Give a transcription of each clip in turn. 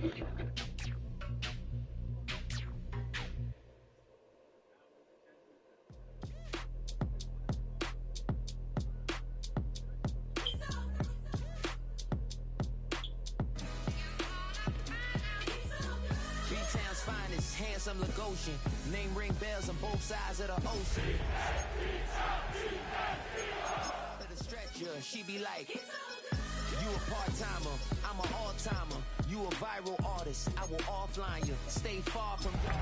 B-Town's finest, handsome Lagosian. Name ring bells on both sides of the ocean. The stretcher, she be like, you a part-timer, I'm an all-timer. You a viral artist, I will offline you. Stay far from I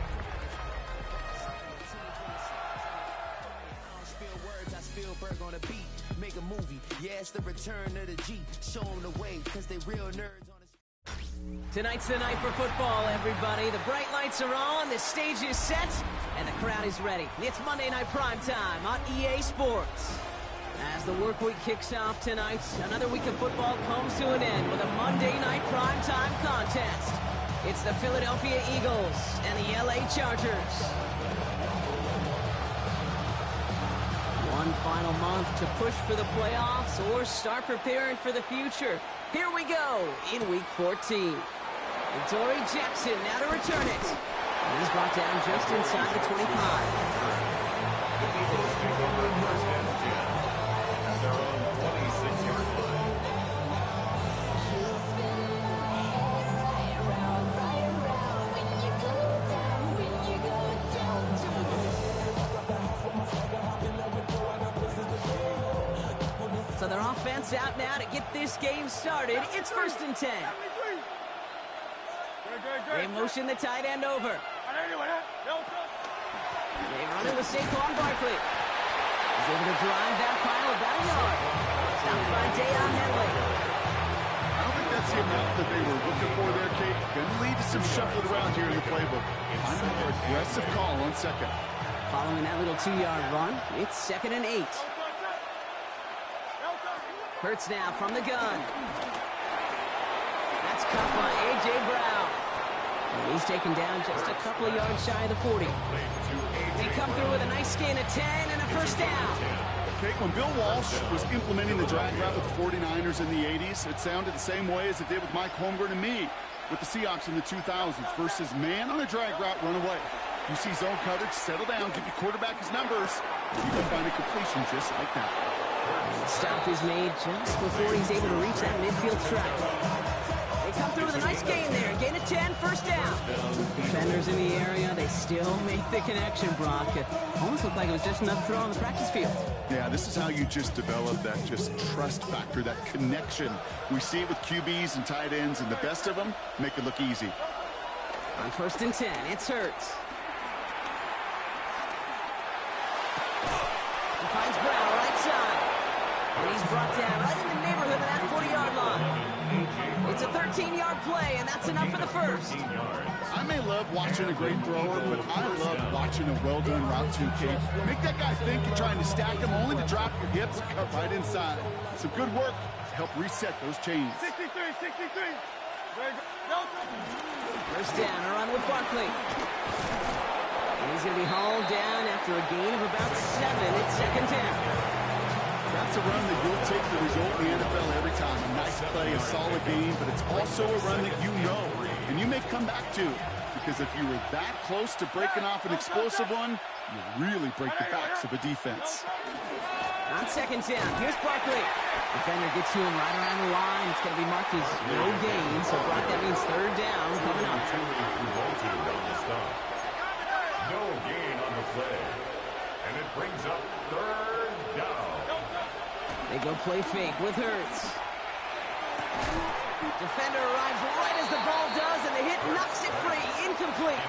don't spill words, I spill Berg on a beat. Make a movie, yeah, it's the return of the G. Show them the way, cause they real nerds on the... Tonight's the night for football, everybody. The bright lights are on, the stage is set, and the crowd is ready. It's Monday Night Primetime on EA Sports. As the work week kicks off tonight, another week of football comes to an end with a Monday Night Primetime contest. It's the Philadelphia Eagles and the LA Chargers. One final month to push for the playoffs or start preparing for the future. Here we go in Week 14. Dory Jackson now to return it. And he's brought down just inside the 25. The Eagles take over first and 10 at their own 26-yard line. So their offense out now to get this game started. It's first and 10. They motion the tight end over. They run it with Saquon Barkley. He's able to drive that pile about a yard. Stopped by Deion Henley. I don't think that's the amount that they were looking for there, Kate. Going to lead to some shuffling around here in the playbook. Find a more aggressive call on second. Following that little 2-yard run, it's 2nd and 8. Hurts now from the gun. That's caught by A.J. Brown. And he's taken down just a couple of yards shy of the 40. They come through with a nice gain of 10 and a first down. Kate, when Bill Walsh was implementing the drag route with the 49ers in the 80s, it sounded the same way as it did with Mike Holmgren and me with the Seahawks in the 2000s versus man on a drag route, run away. You see zone coverage, settle down, give your quarterback his numbers, and you can find a completion just like that. Stop is made just before he's able to reach that midfield strike. They come through with a nice gain there. Gain of 10, first down. Defenders in the area, they still make the connection, Brock. It almost looked like it was just another throw on the practice field. Yeah, this is how you just develop that just trust factor, that connection. We see it with QBs and tight ends, and the best of them make it look easy. On first and 10, it's Hurts. He finds Brown right side. And he's brought down right in the neighborhood of that 40-yard line. It's a 13-yard play, and that's enough for the first. I may love watching a great thrower, but I love watching a well-done route too, Kate. Make that guy think you're trying to stack him, only to drop your hips and cut right inside. Some good work to help reset those chains. 63. First down, a run with Barkley. And he's going to be hauled down after a gain of about 7. It's second down. That's a run that you'll take the result in the NFL every time. A nice play, a solid game, but it's also a run that you know and you may come back to, because if you were that close to breaking off an explosive one, you really break the backs of a defense. On second down, here's Barkley. Defender gets to him right around the line. It's going to be marked as no gain, so Brock, that means third down coming up. No gain on the play, and it brings up third down. They go play fake with Hurts. Defender arrives right as the ball does, and the hit knocks it free. Incomplete.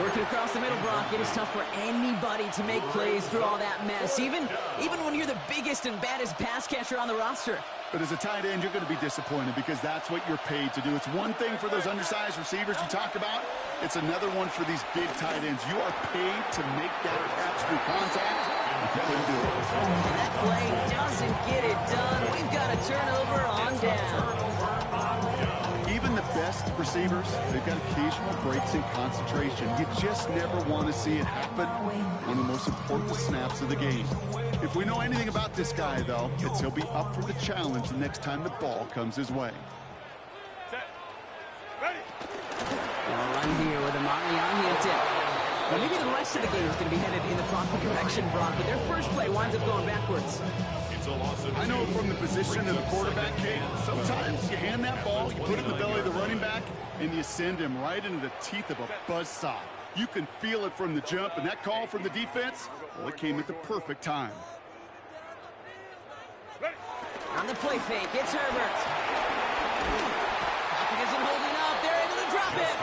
Working across the middle, Brock, it is tough for anybody to make plays through all that mess, even when you're the biggest and baddest pass catcher on the roster. But as a tight end, you're going to be disappointed because that's what you're paid to do. It's one thing for those undersized receivers you talk about. It's another one for these big tight ends. You are paid to make that catch through contact. If you couldn't do it. And that play doesn't get it done. We've got a turnover on down. Even the best receivers, they've got occasional breaks in concentration. You just never want to see it happen on the most important snaps of the game. If we know anything about this guy, though, it's he'll be up for the challenge the next time the ball comes his way. They'll run here with a Hampton. Well, maybe the rest of the game is going to be headed in the proper direction, Brock, but their first play winds up going backwards. I know from the position of the quarterback, Kate, sometimes you hand that ball, you put it in the belly of the running back, and you send him right into the teeth of a buzzsaw. You can feel it from the jump, and that call from the defense, well, it came at the perfect time. On the play fake, it's Herbert. Pocket isn't holding up. They're able to drop it.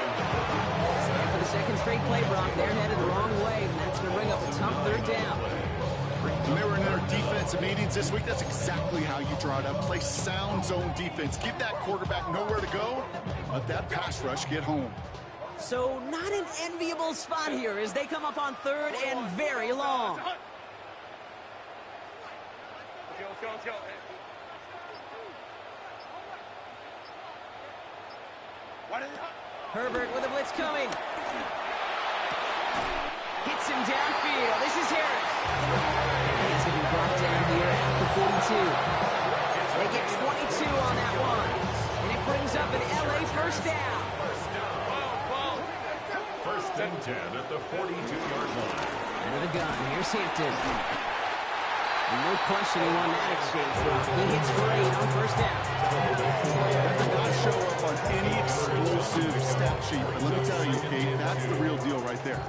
And for the second straight play, Brock, they're headed the wrong way, and that's going to bring up a tough third down. When they were in their defensive meetings this week, that's exactly how you draw it up. Play sound zone defense. Give that quarterback nowhere to go. Let that pass rush get home. So not an enviable spot here as they come up on third and very long. Herbert with a blitz coming. Hits him downfield. This is Harris. He's going to be brought down here at the 42. They get 22 on that one. And it brings up an LA first down. First and 10 at the 42-yard line. Out of the gun. Here's Hampton. And no question he won that exchange. He hits for 8 on first down. That does not show up on any explosive stat sheet. But let me tell you, Kate, that's the real deal right there.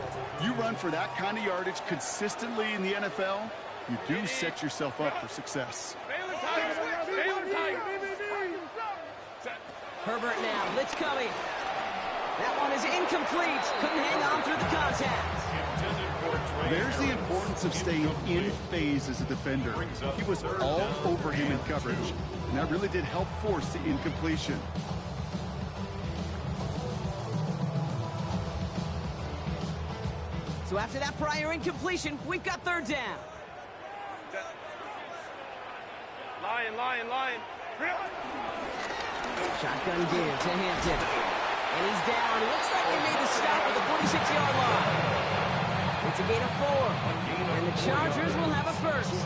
You run for that kind of yardage consistently in the NFL, you do set yourself up for success. Herbert now, blitz coming. That one is incomplete. Couldn't hang on through the contact. There's the importance of staying in phase as a defender. He was all over him in coverage, and that really did help force the incompletion. So after that prior incompletion, we've got third down. Lion. Shotgun give to Hampton. And he's down. It looks like they made the stop at the 46-yard line. It's a gain of 4. And the Chargers will have a first.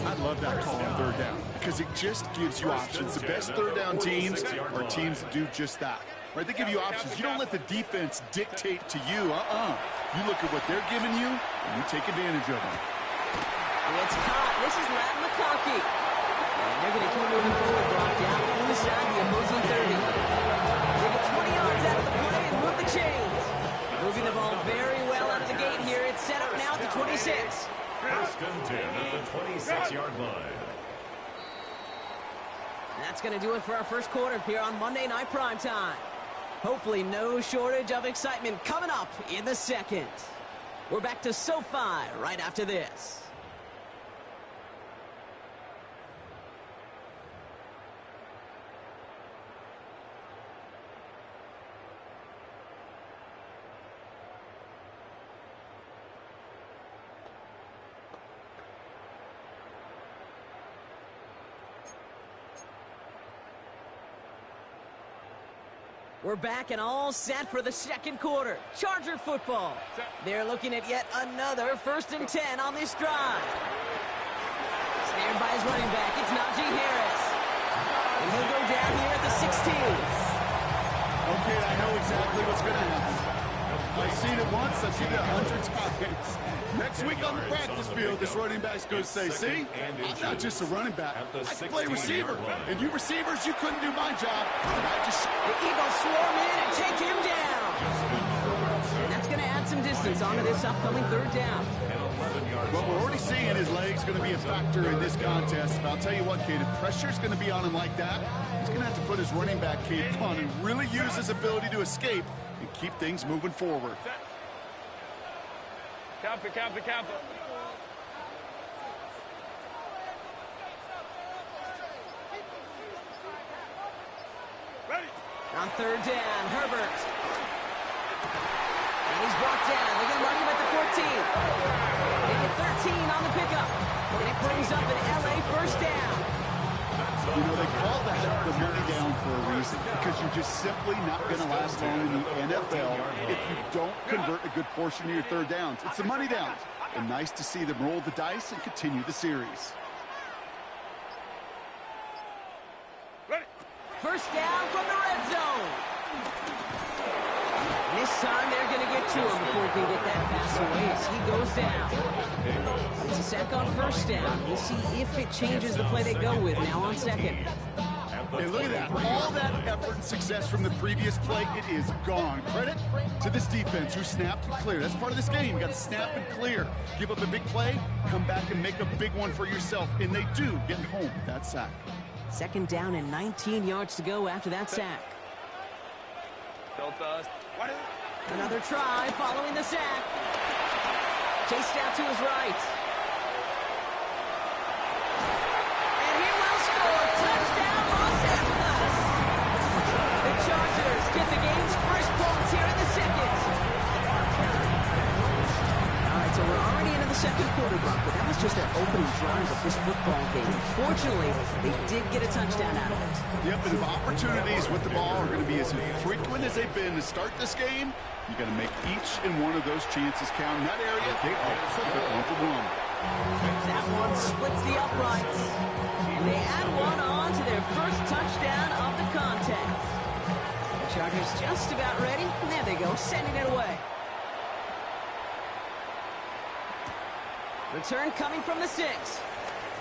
I love that call on third down because it just gives you options. The best third down teams are teams that do just that. Right? They give you options. You don't let the defense dictate to you. You look at what they're giving you, and you take advantage of them. It's caught. This is Matt McConkey. And they're going to keep moving forward, Brock, down inside the opposing 30. They get 20 yards out of the play and move the chains. Moving the ball very well out of the gate here. It's set up now at the 26. First and 10 at the 26-yard line. That's going to do it for our first quarter here on Monday Night Primetime. Hopefully no shortage of excitement coming up in the second. We're back to SoFi right after this. We're back and all set for the second quarter. Charger football. They're looking at yet another first and 10 on this drive. Snared by his running back, it's Najee Harris. And he'll go down here at the 16. Okay, I know exactly what's going to happen. I've seen it once, I've seen it 100 times. Next week on the practice field, this running back's going to say, see, I'm not just a running back, I can play receiver. And you receivers, you couldn't do my job. The Eagles swarm in and take him down. And that's going to add some distance onto this upcoming third down. What we're already seeing, his leg's going to be a factor in this contest. But I'll tell you what, Kate, if pressure's going to be on him like that, he's going to have to put his running back cape on and really use his ability to escape and keep things moving forward. Camper. Ready. On third down, Herbert. And he's brought down. They're going to mark him at the 14. They get 13 on the pickup. And it brings up an LA first down. You know, they call that the money down for a reason, because you're just simply not going to last long in the NFL if you don't convert a good portion of your third downs. It's the money down. And nice to see them roll the dice and continue the series. Ready. First down from the red zone. This time they're going to get to him before he can get that pass away as he goes down. It's a sack on first down. We'll see if it changes the play they go with now on second. Hey, look at that. All that effort and success from the previous play, it is gone. Credit to this defense who snapped and cleared. That's part of this game. You got to snap and clear. Give up a big play, come back and make a big one for yourself. And they do get home with that sack. Second down and 19 yards to go after that sack. Another try following the sack. Chased out to his right. And he will score. Touchdown, Los Angeles. The Chargers get the game's first points here in the second. All right, so we're already into the second quarter, Brock, but that was just their opening drive of this football game. Fortunately, they did get a touchdown out of it. Yep, and if opportunities with the ball are going to be as frequent as they've been to start this game, you got to make each and one of those chances count. In that area, they are perfect one-for-one. That one splits the uprights. And they add one on to their first touchdown of the contest. The Chargers just about ready. And there they go, sending it away. Return coming from the 6.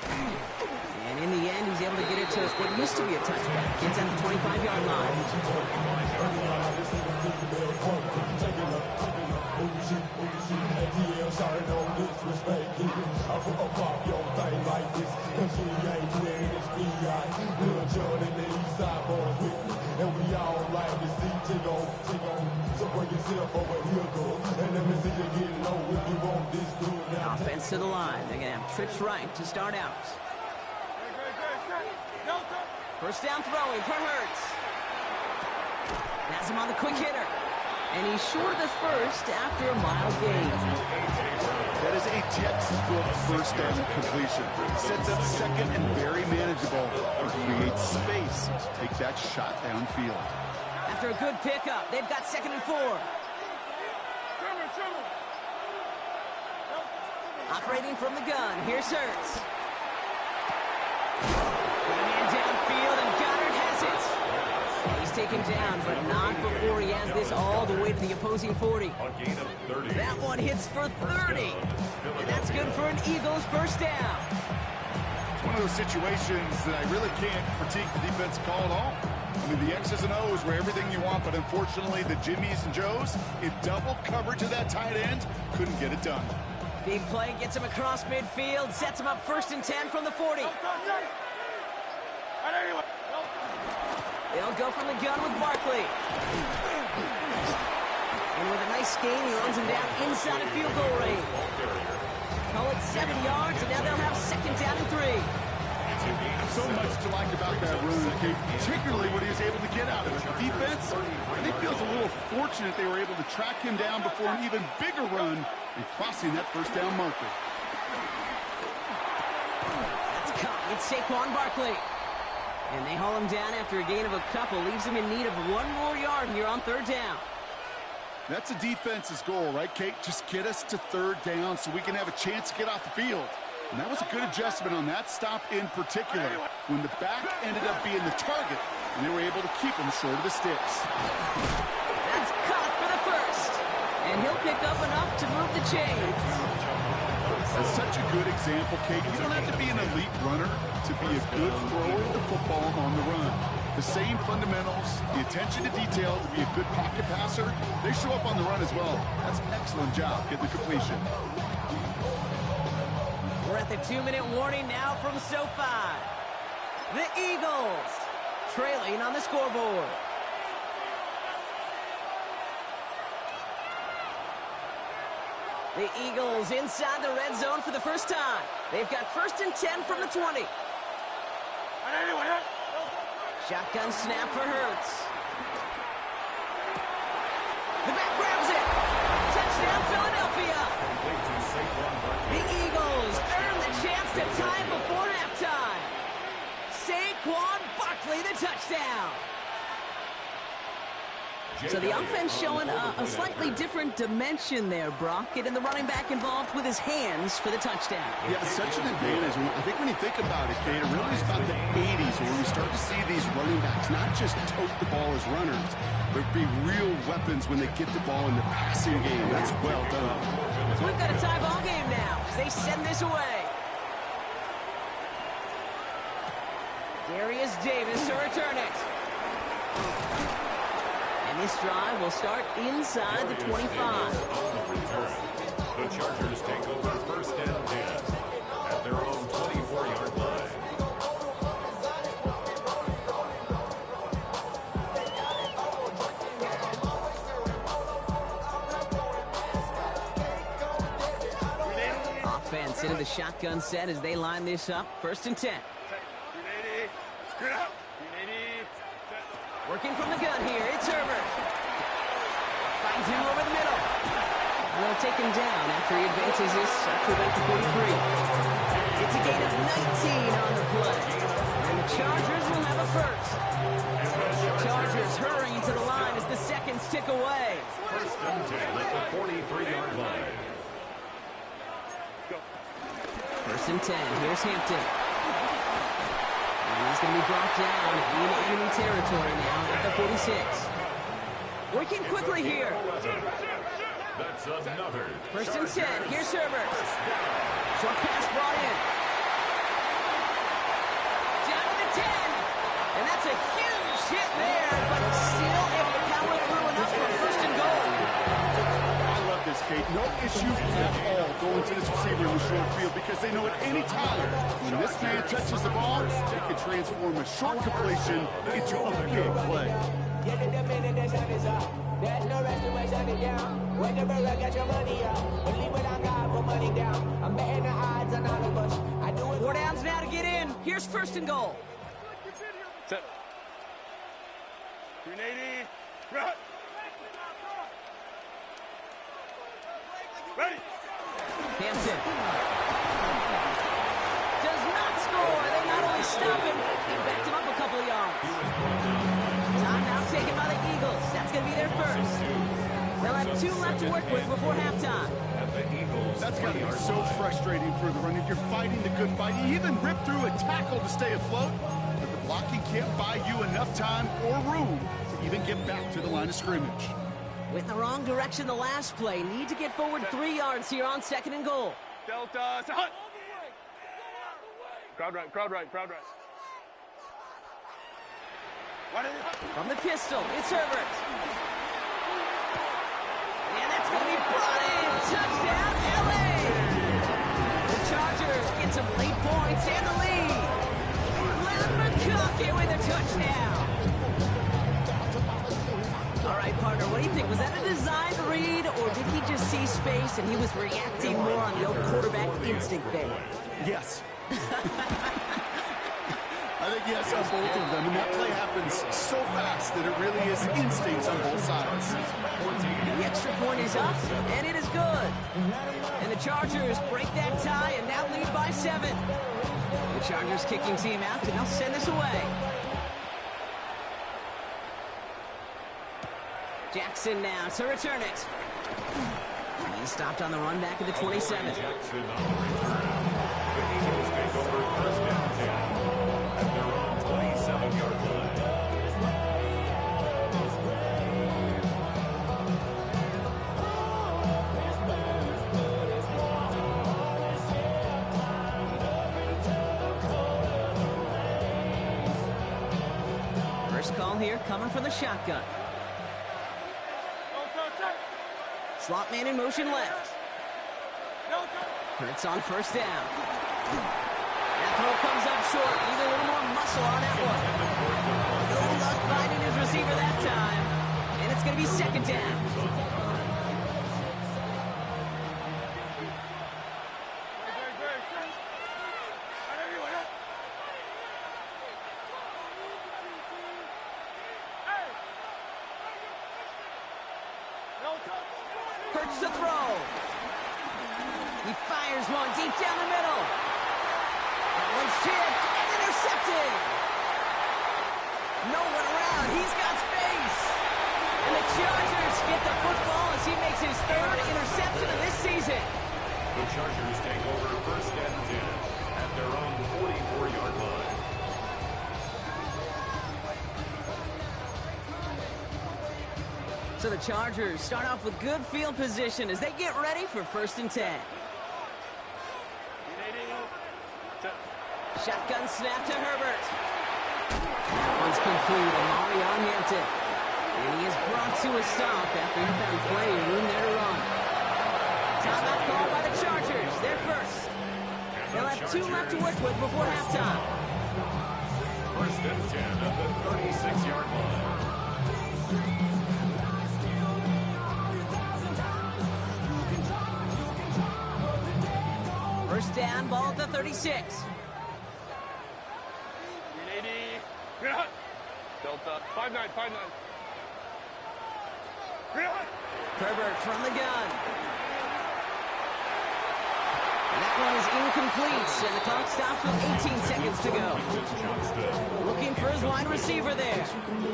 And in the end, he's able to get it to what used to be a touchback. Gets at the 25-yard line. Offense to the line. They're going to have trips right to start out. First down throwing for Hurts. Has him on the quick hitter. And he's short of the first after a mile gain. That is a textbook first down completion. Sets up second and very manageable and creates space to take that shot downfield. After a good pickup, they've got 2nd and 4. Operating from the gun, here's Hurts. Man downfield, and Goddard has it. He's taken down, but not before he has this all the way to the opposing 40. That one hits for 30. And that's good for an Eagles first down. It's one of those situations that I really can't critique the defense call at all. I mean, the X's and O's were everything you want, but unfortunately, the Jimmies and Joes, in double coverage of that tight end, couldn't get it done. Big play gets him across midfield, sets him up 1st and 10 from the 40. They'll go from the gun with Barkley. And with a nice gain, he runs him down inside of field goal range. Call it 7 yards, and now they'll have 2nd down and 3. So much to like about that run, Kate, particularly what he was able to get out of it. The defense, I think, feels a little fortunate they were able to track him down before an even bigger run and crossing that first down marker. That's caught. It's Saquon Barkley. And they haul him down after a gain of a couple. Leaves him in need of 1 more yard here on 3rd down. That's a defense's goal, right, Kate? Just get us to 3rd down so we can have a chance to get off the field. And that was a good adjustment on that stop in particular, when the back ended up being the target, and they were able to keep him short of the sticks. That's caught for the first. And he'll pick up enough to move the chains. That's such a good example, Kate. You don't have to be an elite runner to be a good thrower of the football on the run. The same fundamentals, the attention to detail to be a good pocket passer, they show up on the run as well. That's an excellent job getting the completion. We're at the 2-minute warning now from SoFi. The Eagles trailing on the scoreboard. The Eagles inside the red zone for the first time. They've got 1st and 10 from the 20. Shotgun snap for Hurts. The back grabs it. Touchdown, Philadelphia. The Eagles earn the chance to tie it before halftime. Saquon Barkley, the touchdown. So the offense showing a slightly different dimension there, Brock. Getting the running back involved with his hands for the touchdown. Yeah, such an advantage. I think when you think about it, Kate, it really is about the 80s when we start to see these running backs not just tote the ball as runners, but be real weapons when they get the ball in the passing game. That's well done. So we've got a tie ball game now as they send this away. Darius Davis to return it. And this drive will start inside the 25. The Chargers take over first and 10 at their own 24-yard line. Offense into the shotgun set as they line this up. First and 10. Working from the gun here, it's Herbert. Finds him over the middle. They'll take him down after he advances this up to about the 43. It's a gain of 19 on the play. And the Chargers will have a first. Chargers hurrying to the line as the seconds tick away. First and 10 at the 43-yard line. First and 10, here's Hampton. And he's going to be brought down in enemy territory now at the 46. Working quickly here. That's another. First and 10, here's Herbert. Short pass brought in. Down to the 10. And that's a huge hit there, but still able to power through enough for first and goal. I love this, Kate. No issues at all going to this receiver in the short field because they know at any time when this man touches the ball, it can transform a short completion into a big play. There's no rest to my shut it down. Whenever I get your money up, believe what I got for money down. I'm betting the odds on all of us. I do it. 4 downs now to get in. Here's first and goal. Set. 380. Run. Ready. Hampton does not score. They not only stop him, they backed him up a couple of yards. Timeout taken by the Eagles. That's going to be their first. They'll have 2 left to work with before halftime. That's got to be so frustrating for the runner. You're fighting the good fight. You even rip through a tackle to stay afloat, but the blocking can't buy you enough time or room to even get back to the line of scrimmage. Went in the wrong direction the last play. Need to get forward 3 yards here on second and goal. Delta. Hut. Crowd right. Crowd right. Crowd right. From the pistol, it's Herbert. And that's going to be brought in. Touchdown, LA! The Chargers get some late points and the lead. Leonard McConkey with a touchdown. All right, partner, what do you think? Was that a designed read, or did he just see space and he was reacting more on the old quarterback instinct thing? Yes. I think yes on both of them, and that play happens so fast that it really is instincts on both sides. The extra point is up, and it is good. And the Chargers break that tie and now lead by 7. The Chargers kicking team out, and they'll send this away. Jackson now to return it. He stopped on the run back at the 27. Jackson on the return. The Eagles take over first and 10 at their own 27-yard line. First call here coming from the shotgun. Slot man in motion left. Hurts on first down. That throw comes up short. Needs a little more muscle on that one. No luck finding his receiver that time. And it's going to be second down. Hurts the throw. He fires one deep down the middle. That one's tipped and intercepted. No one around. He's got space. And the Chargers get the football as he makes his 3rd interception of this season. The Chargers take over first and 10 at their own 44-yard line. So the Chargers start off with good field position as they get ready for 1st and 10. Shotgun snap to Herbert. That one's complete. Amari on Hampton. And he is brought to a stop after he found plenty of room there to run. Timeout called by the Chargers. They're first. They'll have 2 left to work with before halftime. 1st and 10 at the 36-yard line. First down, ball at the 36. Delta. 5-9, 5-9. Herbert from the gun. And that one is incomplete, and the clock stops with 18 seconds to go. Looking for his wide receiver there.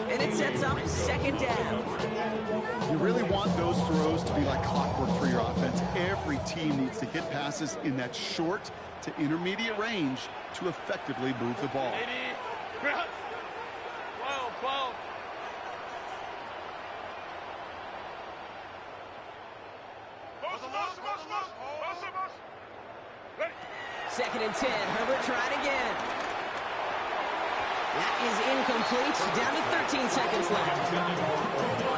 And it sets up 2nd down. You really want those throws to be like clockwork for your offense. Every team needs to hit passes in that short to intermediate range to effectively move the ball. 12, 12. Second and 10. Herbert tried again. That is incomplete. Down to 13 seconds left.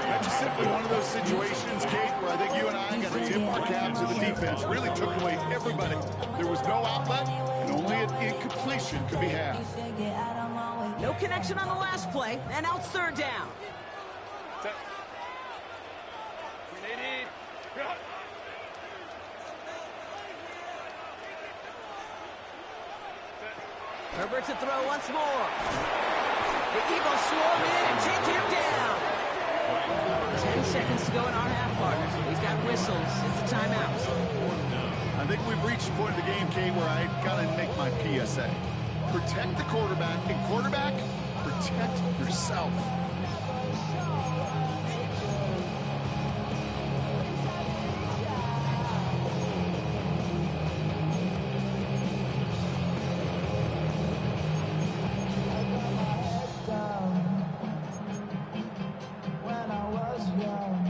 That's just simply one of those situations, Kate, where I think you and I got to tip our cap to the defense. Really took away everybody. There was no outlet, and only an incompletion could be had. No connection on the last play, and now it's 3rd down. Herbert to throw once more. The Eagles swarm in and take him down. 10 seconds to go in our half, partner. We've got whistles. It's a timeout. I think we've reached the point of the game, Kate, where I got to make my PSA. Protect the quarterback, and quarterback, protect yourself.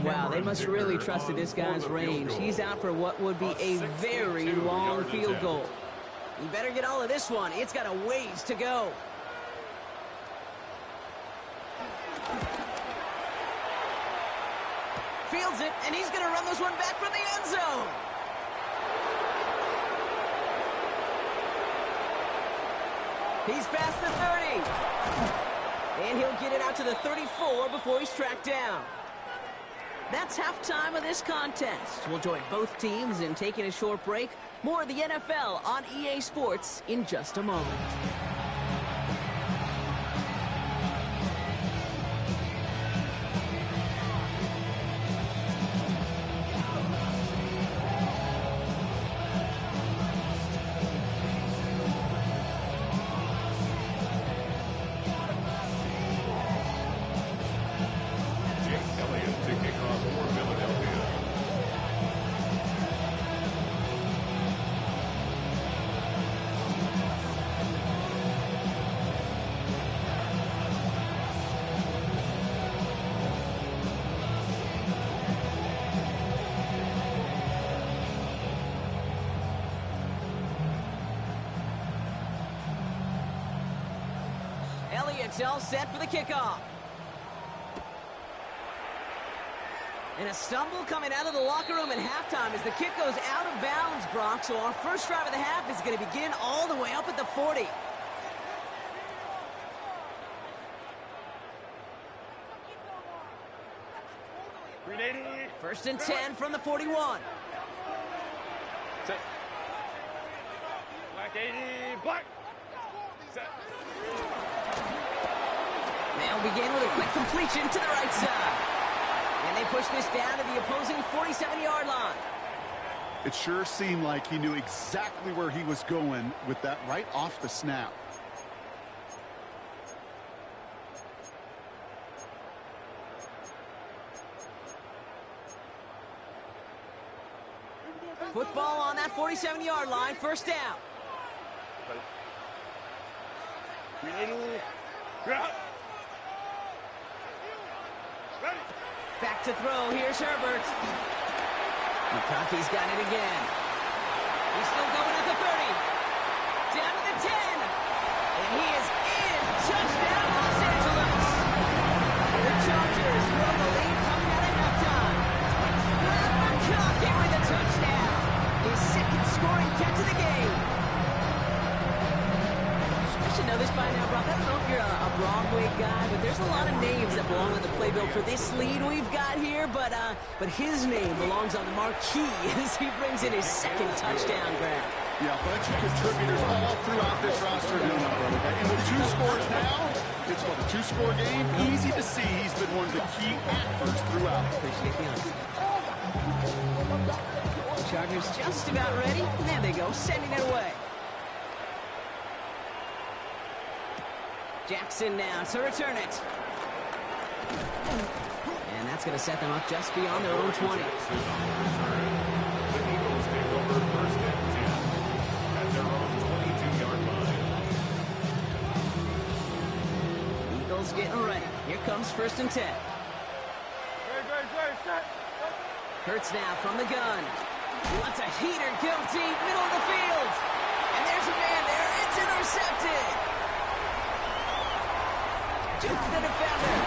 Wow, they must really trusted this guy's range. He's out for what would be a very long field goal. You better get all of this one. It's got a ways to go. Fields it, and he's going to run this one back from the end zone. He's past the 30. And he'll get it out to the 34 before he's tracked down. That's halftime of this contest. We'll join both teams in taking a short break. More of the NFL on EA Sports in just a moment. Elliott's all set for the kickoff. And a stumble coming out of the locker room at halftime as the kick goes out of bounds, Brock. So our first drive of the half is going to begin all the way up at the 40. First and 10 from the 41. Set. Black 80, black. Set. They'll begin with a quick completion to the right side. And they push this down to the opposing 47-yard line. It sure seemed like he knew exactly where he was going with that right off the snap. Football on that 47-yard line, first down. Back to throw. Here's Herbert. McConkey's got it again. He's still going at the 30. Down to the 10. And he is in. Touchdown, Los Angeles. The Chargers grow the lead coming out of halftime. McConkey with a touchdown. His second scoring catch of the game. You should know this by now, Brock. I don't know if you're a Broadway guy, but there's a lot of names that belong on the playbill for this lead we've got here, but his name belongs on the marquee as he brings in his second touchdown grab. Yeah, a bunch of contributors all throughout this roster. No, brother. And with 2 scores now, it's what, a 2-score game? Easy to see he's been one of the key actors throughout. Appreciate the honesty. Chargers just about ready. There they go, sending it away. Jackson now to return it. And that's going to set them up just beyond their own 20. The Eagles take over first and 10 at their own 22-yard line. Eagles getting ready. Here comes first and 10. Hurts now from the gun. He wants a heater, go deep, middle of the field. And there's a man there. It's intercepted. Juke the defender.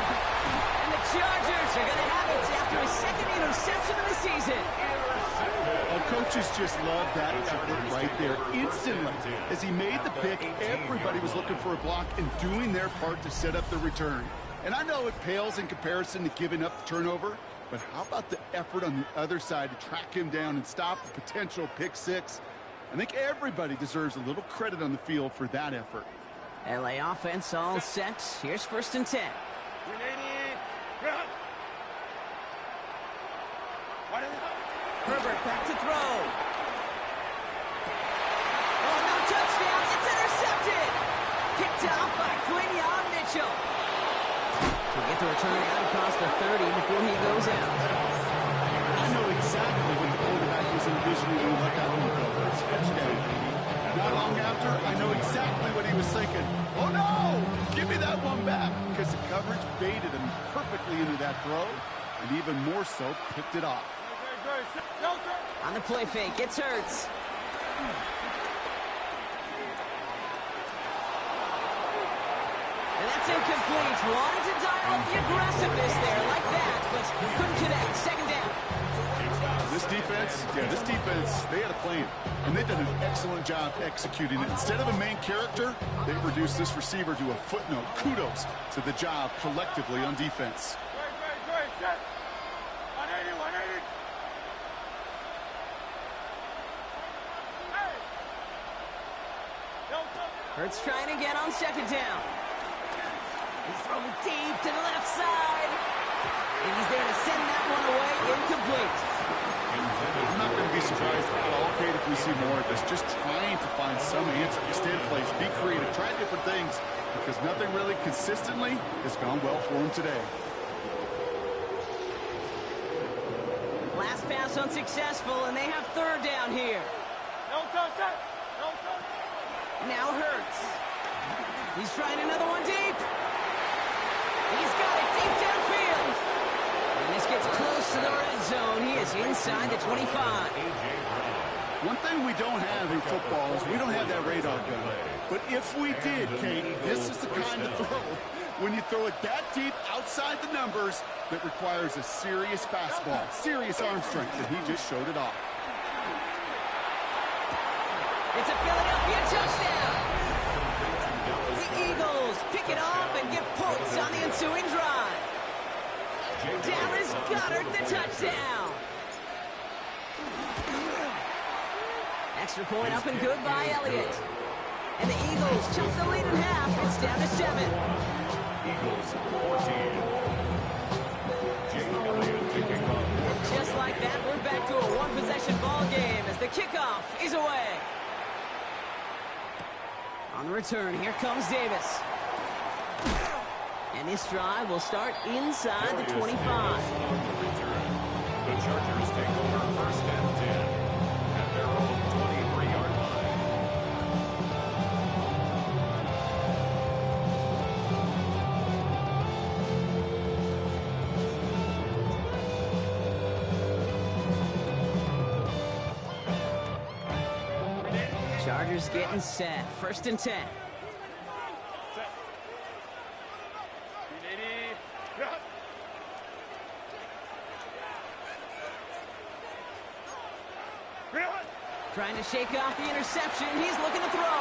And the Chargers are going to have it after his second interception of the season. Well, coaches just love that effort right there. Instantly, as he made the pick, everybody was looking for a block and doing their part to set up the return. And I know it pales in comparison to giving up the turnover, but how about the effort on the other side to track him down and stop the potential pick six? I think everybody deserves a little credit on the field for that effort. LA offense all set. Here's first and 10. Herbert back to throw. Oh, no touchdown. It's intercepted. Picked off by Quinion Mitchell. To get the return out across the 30 before he goes out. I know exactly what the quarterback was envisioning when he let that one go. Not long after, I know exactly what he was thinking. Oh, no! Give me that one back. Because the coverage baited him perfectly into that throw, and even more so, picked it off. On the play fake, it's Hurts. And that's incomplete. Wanted to dial up the aggressiveness there like that, but couldn't connect. Second down. This defense, they had a plan, and they've done an excellent job executing it. Instead of a main character, they've reduced this receiver to a footnote. Kudos to the job collectively on defense. Hurts trying again on second down. He's throwing deep to the left side. And he's there to send that one away. Incomplete. I'm not going to be surprised at all, Kate, if we see more of this. Just trying to find some answer. Instead, plays, be creative, try different things, because nothing really consistently has gone well for him today. Last pass unsuccessful, and they have third down here. Now Hurts. He's trying another one deep. He's got it deep downfield. And this gets close to the red zone. He is inside the 25. One thing we don't have in football is we don't have that radar gun. But if we did, Kate, this is the kind of throw, when you throw it that deep outside the numbers, that requires a serious fastball, serious arm strength, and he just showed it off. It's a Philadelphia touchdown. The Eagles pick it off and get points on the ensuing drive. Dallas Goedert the touchdown. Extra point up and good by Elliott. And the Eagles chunk the lead in half. It's down to 7. Eagles 14. Jake Elliott kicking off. Just like that, we're back to a one-possession ball game as the kickoff is away. On the return, here comes Davis. And this drive will start inside the 25. The Chargers take over first and 10 at their own 23-yard line. Chargers getting set. 1st and 10. Set. 380. Cut. Cut. Trying to shake off the interception. He's looking to throw.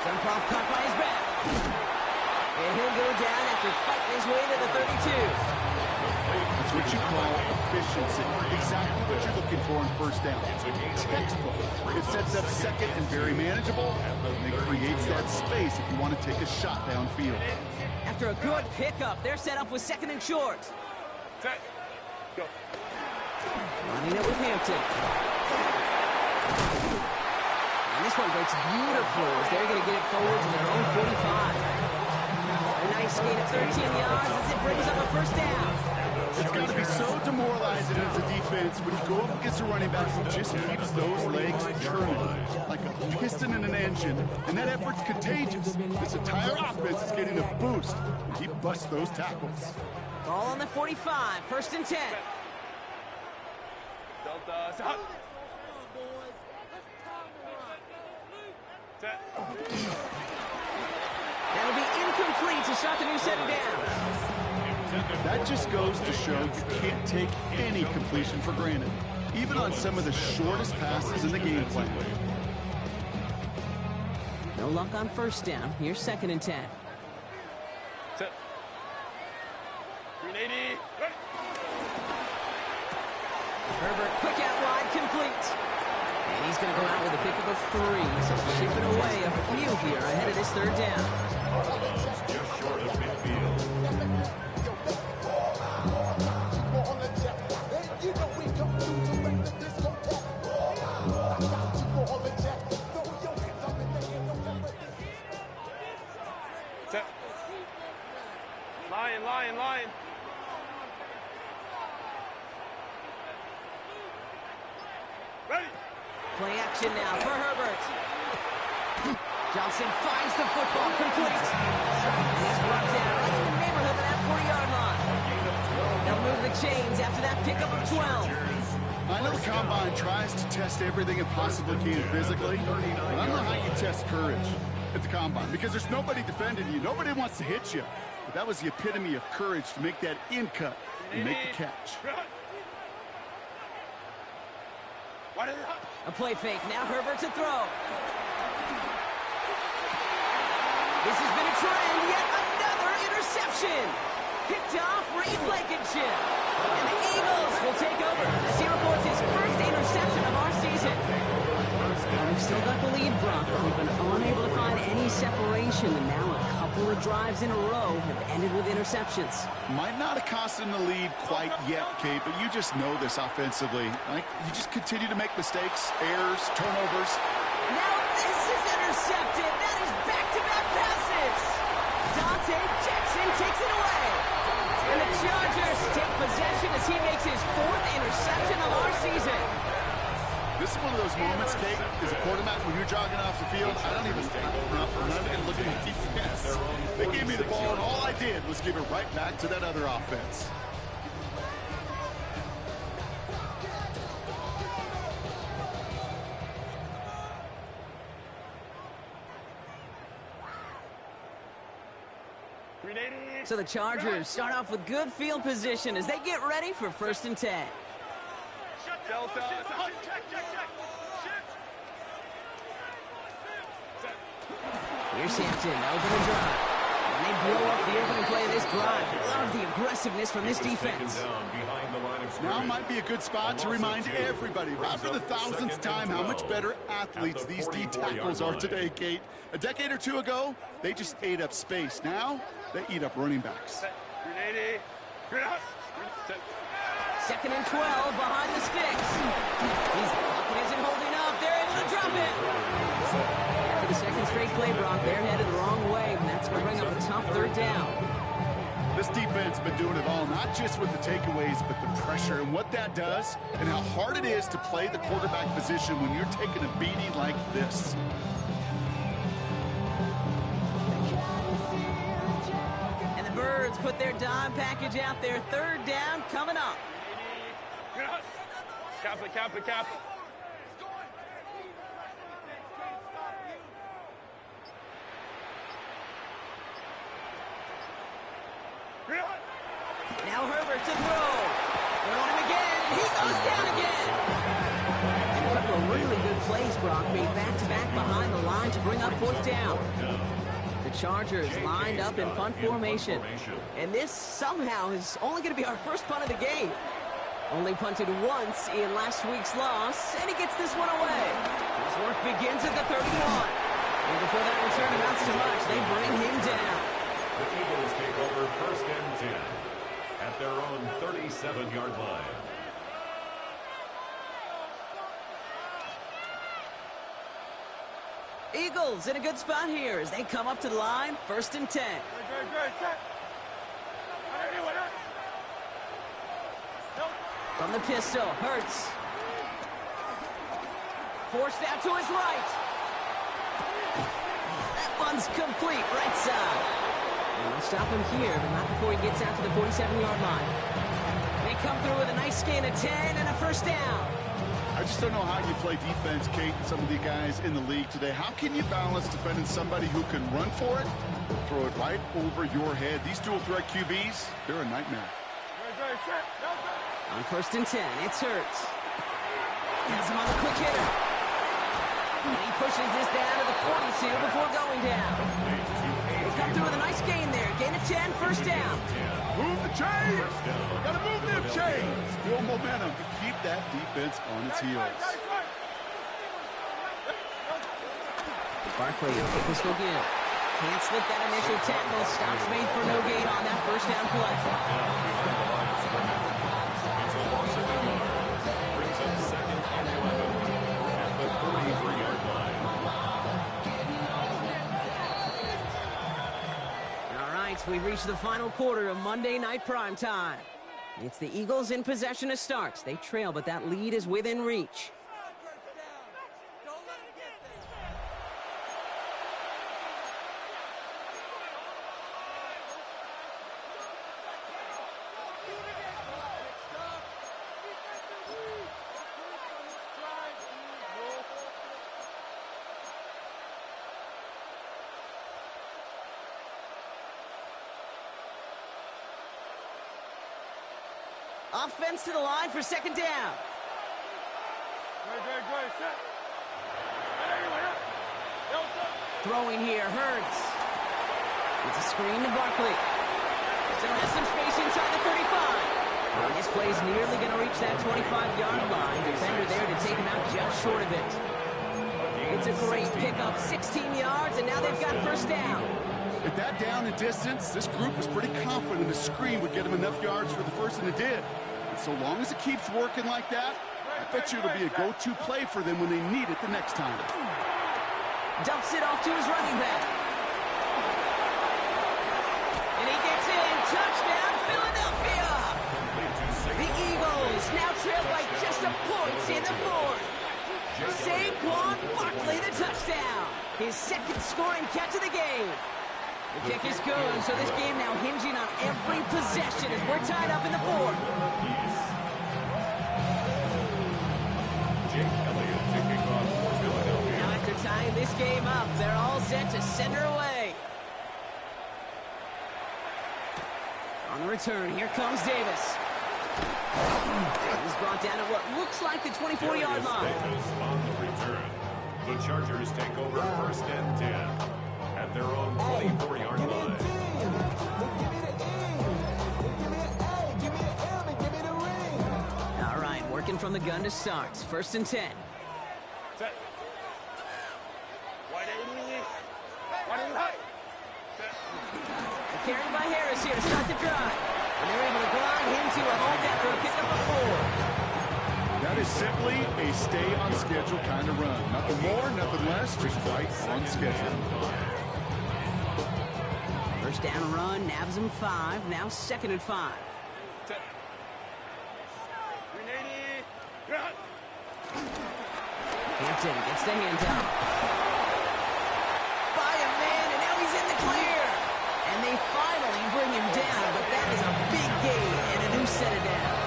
Dunkoff caught by his back. And he'll go down after fighting his way to the 32. That's what you call efficiency. Exactly what you're looking for in 1st down. Textbook. It sets up 2nd and very manageable, and it creates that space if you want to take a shot downfield. After a good pickup, they're set up with 2nd and short. Set. Go. Running it with Hampton. And this one breaks beautifully as they're going to get it forward to their own 45. A nice gain of 13 yards as it brings up a 1st down. It's got to be so demoralizing as a defense when you go up against a running back who just keeps those legs churning like a piston in an engine, and that effort's contagious. This entire offense is getting a boost when he busts those tackles. Ball on the 45, 1st and 10. Delta. Set. Set. That'll be incomplete to start the new set of downs. That just goes to show you can't take any completion for granted, even on some of the shortest passes in the game plan. No luck on 1st down. Here's 2nd and 10. Set. 380. Right. Herbert, quick out wide, complete. And he's going to go out with a pickup of 3. So chipping away a few here ahead of this 3rd down. Just short of midfield. Set. Line. Ready. Play action now for Herbert. Johnson finds the football, complete. And he's brought down right in the neighborhood of that 40-yard line. They'll move the chains after that pickup of 12. I know the Combine tries to test everything it possibly can physically, but I don't know how you test courage at the Combine, because there's nobody defending you. Nobody wants to hit you. But that was the epitome of courage to make that in cut and make the catch. A play fake. Now Herbert to throw. This has been a trend. Yet another interception. Picked off Reed Blankenship. And the Eagles will take over as he reports his 1st interception of our season. Well, we've still got the lead, Brock. We've been unable to find any separation. And now a couple of drives in a row have ended with interceptions. Might not have cost him the lead quite yet, Kate, but you just know this offensively. Like, you just continue to make mistakes, errors, turnovers. Now this is intercepted. That is back-to-back passes. Dante Jackson takes it away. And the Chargers take possession as he makes his 4th interception of our season. This is one of those moments, Kate, as a quarterback, when you're jogging off the field, I'm not even looking at defense. They gave me the ball, and all I did was give it right back to that other offense. So the Chargers start off with good field position as they get ready for 1st and 10. Delta. Here's Hampton, open the drive. And they blow up the opening play of this drive. Love the aggressiveness from this defense. Now might be a good spot to remind everybody, right for the 1000th time, how much better athletes these D tackles are today, Kate. A decade or two ago, they just ate up space. Now, they eat up running backs. 380. 2nd and 12 behind the sticks. His pocket isn't holding up. They're able to drop it. For the 2nd straight play, Brock, they're headed the wrong way, and that's going to bring up a tough 3rd down. This defense has been doing it all, not just with the takeaways, but the pressure and what that does and how hard it is to play the quarterback position when you're taking a beating like this. And the Birds put their dime package out there. 3rd down coming up. Cap it. Now Herbert to throw. They're on him again. He goes down again. And a couple of really good plays, Brock, made back-to-back behind the line to bring up fourth down. The Chargers lined up in punt formation. And this somehow is only going to be our first punt of the game. Only punted once in last week's loss, and he gets this one away. His work begins at the 31. And before that return amounts to much, they bring him down. The Eagles take over first and 10 at their own 37-yard line. Eagles in a good spot here as they come up to the line, first and 10. From the pistol, Hurts. Forced out to his right. That one's complete, right side. And they'll stop him here, but not before he gets out to the 47-yard line. They come through with a nice gain of 10 and a first down. I just don't know how you play defense, Kate, and some of the guys in the league today. How can you balance defending somebody who can run for it, throw it right over your head? These dual-threat QBs, they're a nightmare. On first and 10, it's Hurts. Has him on the quick hitter. And he pushes this down to the 42 before going down. They come through with a nice gain there. Gain of 10, first down. Move the chains! Gotta move them chains! Build momentum to keep that defense on its heels. Barkley, kick this will give. Can't slip that initial tackle. Stops made for no gain on that first down play. It's a loss of 8 yards. Brings up second and 11 at the 43-yard line. All right, we reach the final quarter of Monday Night Primetime. It's the Eagles in possession to start. They trail, but that lead is within reach. Offense to the line for second down. Throwing here, Hurts. It's a screen to Barkley. Still has some space inside the 35. And this play's nearly going to reach that 25-yard line. Defender there to take him out just short of it. It's a great pickup, 16 yards, and now they've got first down. At that down and distance, this group was pretty confident the screen would get them enough yards for the first, and it did. And so long as it keeps working like that, I bet you it'll be a go-to play for them when they need it the next time. Dumps it off to his running back. And he gets in. Touchdown, Philadelphia! The Eagles now trail by just a point in the fourth. Saquon Barkley, the touchdown. His second scoring catch of the game. The kick is good, so this game now hinging on every possession as we're tied up in the fourth. Now after tying this game up, they're all set to send her away. On the return, here comes Davis. He's brought down at what looks like the 24-yard line. On the return, the Chargers take over first and 10 at their own 24-yard line. All right, working from the gun to start. First and 10. Carried by Harris here to start the drive. And they're able to grind him to a hold after a pickup of 4. That is simply a stay-on-schedule kind of run. Nothing more, nothing less, just right on schedule. First down run, nabs him 5. Now second and 5. Hampton gets the handout. By a man, and now he's in the clear. And they finally bring him down, but that is a big gain and a new set of downs.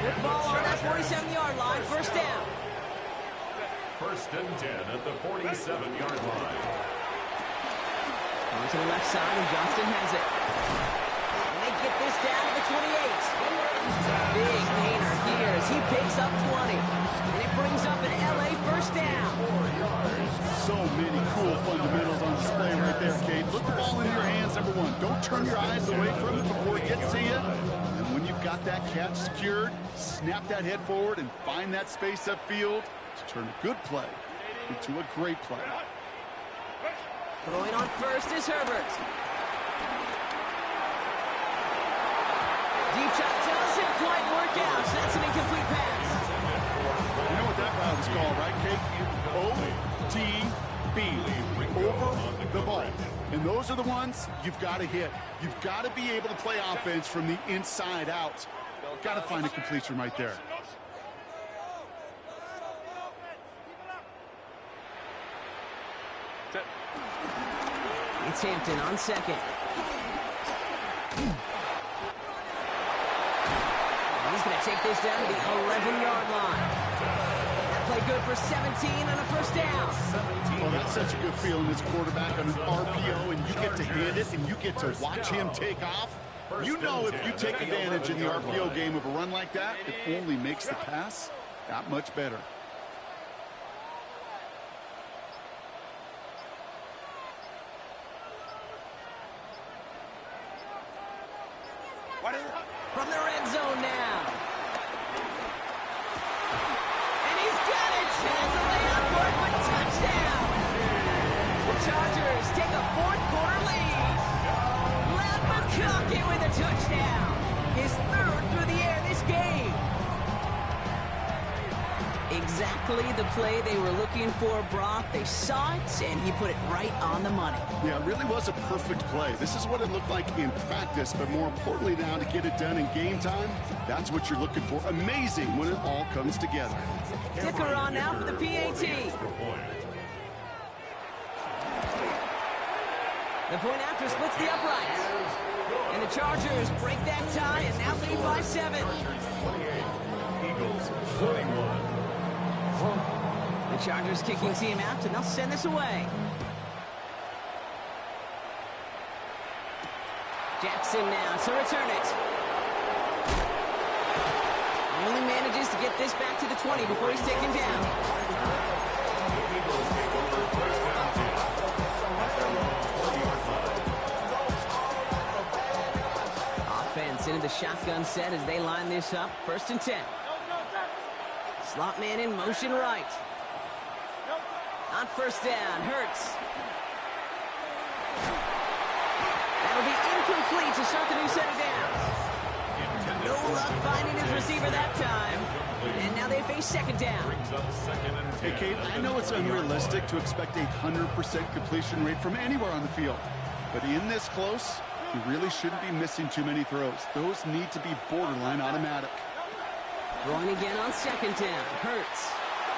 Good ball on that 47-yard line, first down. First and 10 at the 47-yard line. To the left side, and Johnston has it. And they get this down to the 28. Big gainer here as he picks up 20. And it brings up an LA first down. So many cool fundamentals on display right there, Kate. Put the ball in your hands, number one. Don't turn your eyes away from it before it gets to you. And when you've got that catch secured, snap that head forward and find that space upfield to turn a good play into a great play. Throwing on first is Herbert. Deep shot doesn't quite work out. So that's an incomplete pass. You know what that route is called, right, Kate? OTB, over the ball. And those are the ones you've got to hit. You've got to be able to play offense from the inside out. Got to find a completion right there. It's Hampton on second. He's going to take this down to the 11-yard line. That play good for 17 and a first down. Well, that's such a good feeling as quarterback on an RPO, and you get to hand it, and you get to watch him take off. You know if you take advantage in the RPO game of a run like that, it only makes the pass that much better. From the red zone now. And he's got it. Has a layup for it, but touchdown. The Chargers take a fourth-quarter lead. Led McConkey with a touchdown. His third through the air this game. Exactly the play they were looking for, Brock. They saw it, and he put it right on the money. Yeah, it really was a perfect play. This is what it looked like in practice, but more importantly now to get it done in game time, that's what you're looking for. Amazing when it all comes together. Ticker on now for the PAT. The point after splits the uprights. And the Chargers break that tie and now lead by 7. Eagles 41. The Chargers kicking team out, and they'll send this away. Jackson now to return it. Only manages to get this back to the 20 before he's taken down. Offense into the shotgun set as they line this up. 1st and 10. Slot man in motion right. On 1st down, Hurts. That'll be incomplete to start the new set of downs. No luck finding his receiver that time. And now they face 2nd down. Hey, Kate, I know it's unrealistic to expect a 100% completion rate from anywhere on the field. But in this close, you really shouldn't be missing too many throws. Those need to be borderline automatic. Throwing again on 2nd down. Hurts.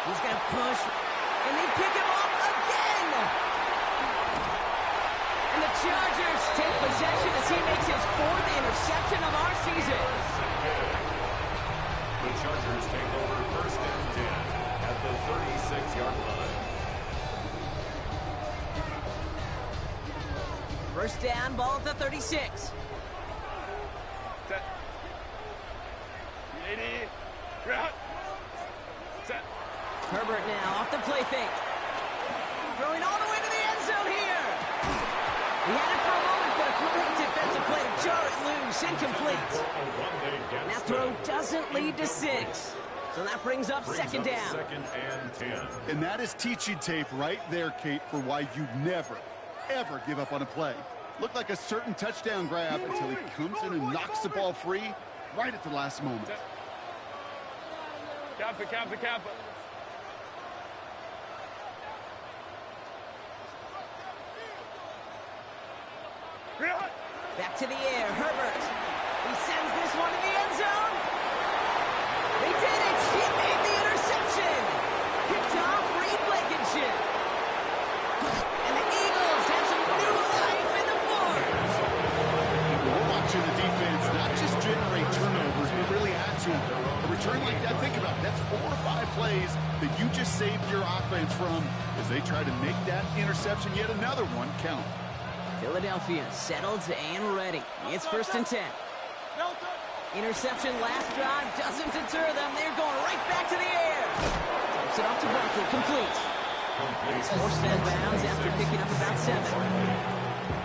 He's going to push. And they pick him off again. And the Chargers take possession as he makes his 4th interception of our season. The Chargers take over 1st and 10 at the 36-yard line. 1st down, ball at the 36. Set. 80. Route. Set. Herbert now off the play fake. Throwing all the way to the end zone here. He had it for a moment, but a great defensive play to jar it loose. Incomplete. That throw doesn't lead to 6. So that brings up 2nd down. 2nd and 10. And that is teaching tape right there, Kate, for why you never, ever give up on a play. Looked like a certain touchdown grab until he comes in and knocks the ball free right at the last moment. Kappa. Back to the air, Herbert. He sends this one to the end zone. They did it. He made the interception. Picked off Reed Blankenship. And the Eagles have some new life in the fourth. We're watching the defense not just generate turnovers, but really add to them. A return like that, think about it. That's 4 or 5 plays that you just saved your offense from as they try to make that interception, yet another one, count. Philadelphia settled and ready. It's 1st and 10. Interception last drive doesn't deter them. They're going right back to the air. Tips it off to Barkley, complete. He's forced out of bounds after picking up about 7.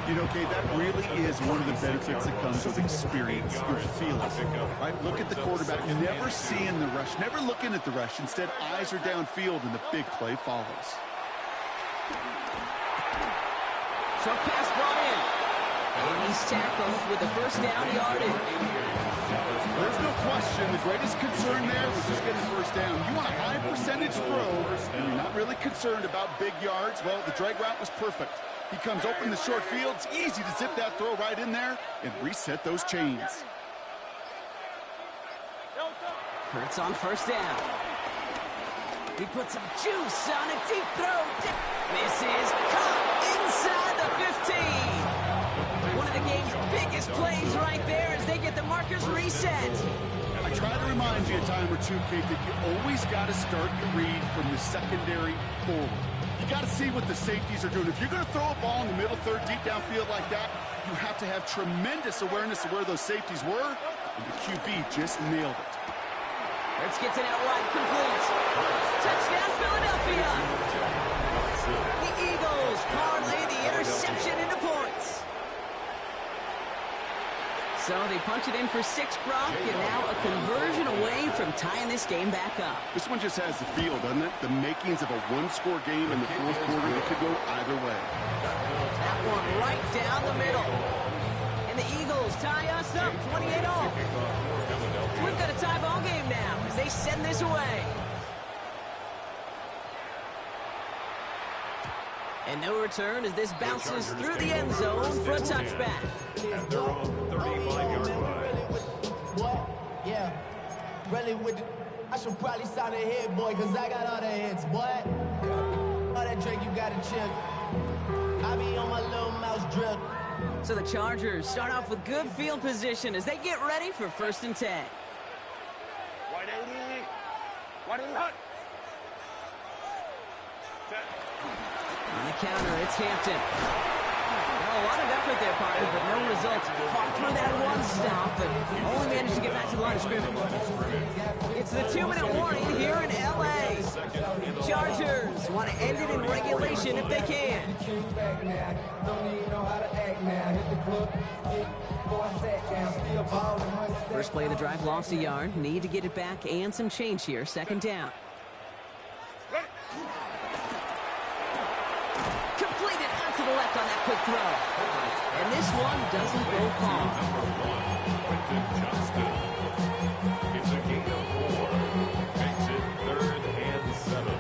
You know, Kate, that really is one of the benefits that comes with experience. You feel it, right? Look at the quarterback, never seeing the rush, never looking at the rush. Instead, eyes are downfield, and the big play follows. Short pass brought in. And he's tackled with the first down yardage. There's no question the greatest concern there was just getting first down. You want a high percentage throw, and you're not really concerned about big yards. Well, the drag route was perfect. He comes open the short field. It's easy to zip that throw right in there and reset those chains. Hurts on first down. He puts some juice on a deep throw. This is caught inside the 15. One of the game's biggest plays right there as they get the markers reset. I try to remind you a time or two, Kate, that you always got to start your read from the secondary forward. You got to see what the safeties are doing. If you're going to throw a ball in the middle third, deep downfield like that, you have to have tremendous awareness of where those safeties were, and the QB just nailed it. Hurts gets it out wide, complete. Touchdown, Philadelphia. The Eagles parlay the interception into points. So they punch it in for 6, Brock, and now a conversion away from tying this game back up. This one just has the feel, doesn't it? The makings of a one-score game in the fourth quarter. It could go either way. That one right down the middle. And the Eagles tie us up 28-all. We've got a tie ball game now as they send this away. And no return as this bounces through the end zone for a touchback. At their own 35-yard line. What? Yeah. Really with the... I should probably sign a hit, boy, because I got all the hits, boy. All that drink, you got to chill. I be on my little mouse drip. So the Chargers start off with good field position as they get ready for 1st and 10. Wide 80. Wide 80 hot. Set. On the counter, it's Hampton. Well, a lot of effort there, partner, but no results. Fought through that one stop, but only managed to get back to the line of scrimmage. It's the 2-minute warning here in L.A. Chargers want to end it in regulation if they can. First play of the drive, lost a yard. Need to get it back and some change here. 2nd down. Completed out to the left on that quick throw. And this one doesn't go far. It's a gain of 4. Makes it 3rd and 7.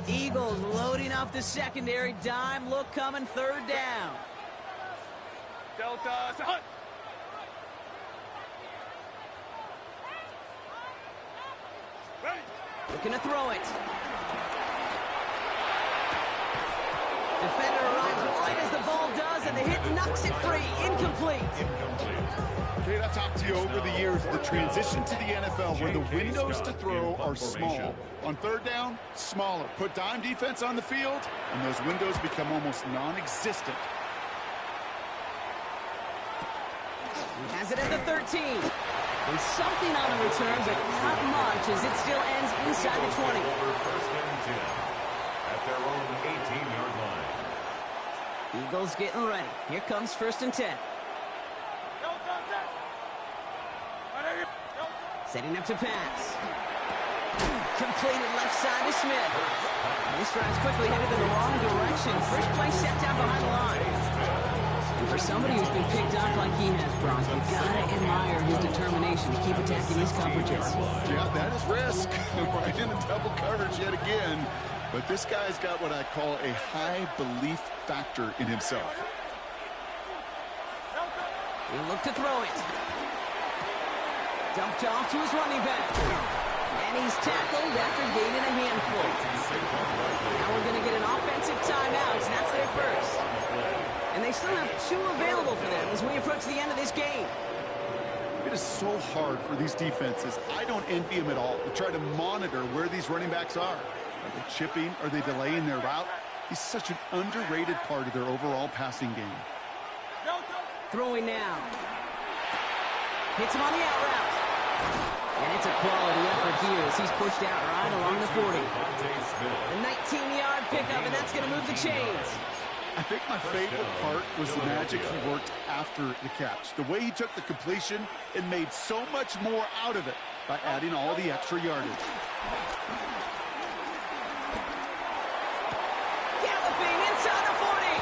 Eagles loading up the secondary. Dime look coming, 3rd down. Delta. Hot. Looking to throw it. Defender arrives right as the ball does, and the hit knocks it free. Incomplete. Kate, I've talked to you over the years, the transition to the NFL where the windows to throw are small. On 3rd down, smaller. Put dime defense on the field, and those windows become almost non-existent. He has it at the 13. And something on a return, but not much as it still ends inside the 20. Over 1st and 10. At their own 18-yard line. Eagles getting ready. Here comes 1st and 10. Setting up to pass. Completed left side to Smith. And this drive's quickly headed in the wrong direction. First play set down behind the line. And for somebody who's been picked off like he has, Brock, you gotta admire his determination to keep attacking his coverages. Yeah, that is risk. Right in the double coverage yet again. But this guy's got what I call a high belief factor in himself. He'll look to throw it. Dumped off to his running back. And he's tackled after gaining a handful. Now we're going to get an offensive timeout. That's their first. And they still have 2 available for them as we approach the end of this game. It is so hard for these defenses. I don't envy them at all to try to monitor where these running backs are. Are they chipping? Are they delaying their route? He's such an underrated part of their overall passing game. Throwing now. Hits him on the out route. And it's a quality effort here as he's pushed out right along the 40. A 19-yard pickup, and that's going to move the chains. I think my favorite part was the magic he worked after the catch. The way he took the completion and made so much more out of it by adding all the extra yardage. Galloping inside the 40.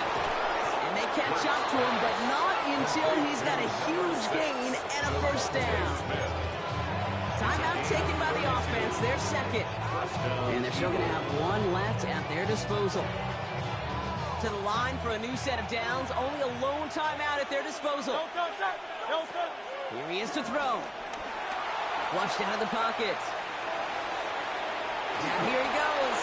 And they catch up to him, but not until he's got a huge gain and a first down. Timeout taken by the offense, their second. And they're still going to have one left at their disposal. To the line for a new set of downs, only a lone timeout at their disposal. Here he is to throw. Flushed out of the pocket. Now here he goes.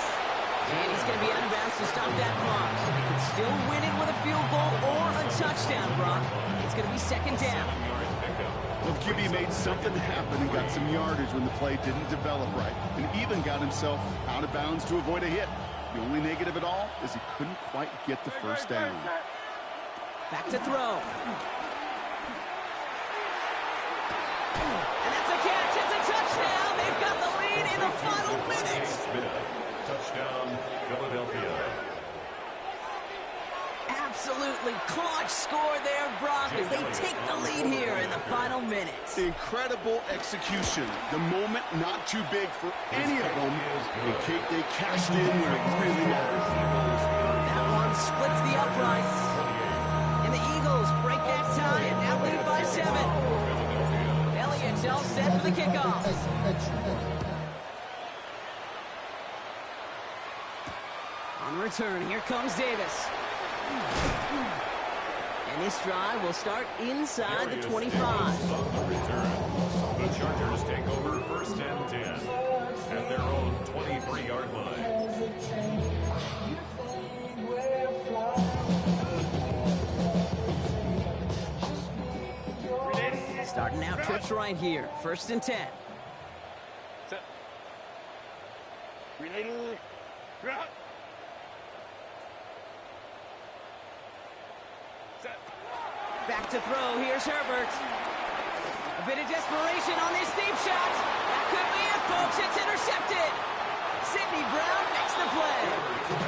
And he's going to be out of bounds to stop that clock. So they can still win it with a field goal or a touchdown, Brock. It's going to be second down. Well, QB made something happen and got some yardage when the play didn't develop right, and even got himself out of bounds to avoid a hit. The only negative at all is he couldn't quite get the first down. Back to throw. And that's a catch. It's a touchdown. They've got the lead in the final minutes. Touchdown, Philadelphia. Absolutely clutch score there, Brock, as they take the lead here in the final minutes. Incredible execution. The moment not too big for any of them. They cashed in where it really mattered. That one splits the uprights. And the Eagles break that tie and now lead by 7. Elliott's all set for the kickoff. On return, here comes Davis. And this drive will start inside the 25. The Chargers take over first and 10 at their own 23-yard line. Starting out trips right here. First and 10. Set. Ready. Drop. Set. Back to throw. Here's Herbert. A bit of desperation on this deep shot. That could be it, folks. It's intercepted. Sidney Brown makes the play.